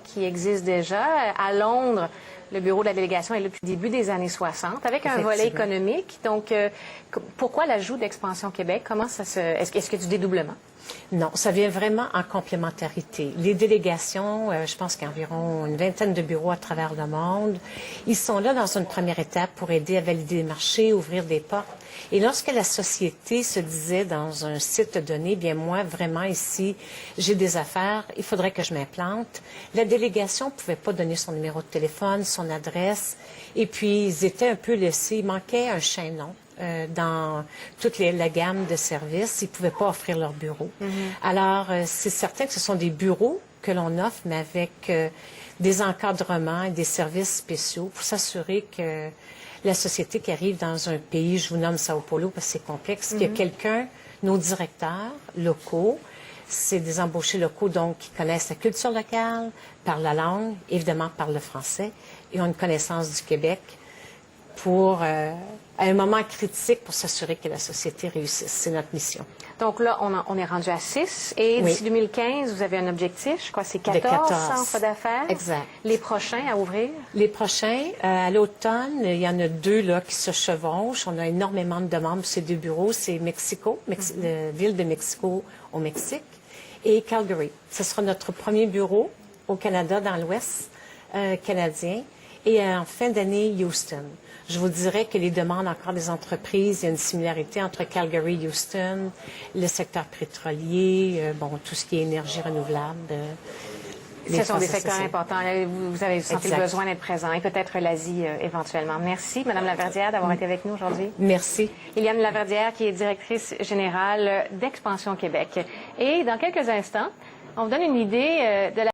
qui existe déjà. À Londres, le bureau de la délégation est là depuis le début des années 60, avec un volet économique. Donc, pourquoi l'ajout d'Expansion Québec? Comment ça se... Est-ce qu'il y a du dédoublement? Non, ça vient vraiment en complémentarité. Les délégations, je pense qu'il y a environ une vingtaine de bureaux à travers le monde. Ils sont là dans une première étape pour aider à valider les marchés, ouvrir des portes. Et lorsque la société se disait dans un site donné, bien moi, vraiment ici, j'ai des affaires, il faudrait que je m'implante, la délégation ne pouvait pas donner son numéro de téléphone, son adresse. Et puis, ils étaient un peu laissés, il manquait un chaînon. Dans toute la gamme de services, ils ne pouvaient pas offrir leur bureau. Alors, c'est certain que ce sont des bureaux que l'on offre, mais avec des encadrements et des services spéciaux pour s'assurer que la société qui arrive dans un pays, je vous nomme Sao Paulo parce que c'est complexe, qu'il y a quelqu'un, nos directeurs locaux, c'est des embauchés locaux, donc, qui connaissent la culture locale, parlent la langue, évidemment parlent le français, et ont une connaissance du Québec pour, à un moment critique, pour s'assurer que la société réussisse. C'est notre mission. Donc là, on est rendu à 6. Et d'ici 2015, vous avez un objectif, je crois que c'est 14 centres d'affaires. Exact. Les prochains à ouvrir? Les prochains, à l'automne, il y en a 2 là, qui se chevauchent. On a énormément de demandes pour ces 2 bureaux. C'est Mexico, la ville de Mexico au Mexique, et Calgary. Ce sera notre premier bureau au Canada, dans l'Ouest canadien. Et en fin d'année, Houston. Je vous dirais que les demandes encore des entreprises, il y a une similarité entre Calgary et Houston, le secteur pétrolier, bon, tout ce qui est énergie renouvelable. Ce sont des secteurs importants. Vous avez senti le besoin d'être présent et peut-être l'Asie éventuellement. Merci, Mme Laverdière, d'avoir été avec nous aujourd'hui. Merci. Éliane Laverdière, qui est directrice générale d'Expansion Québec. Et dans quelques instants, on vous donne une idée de la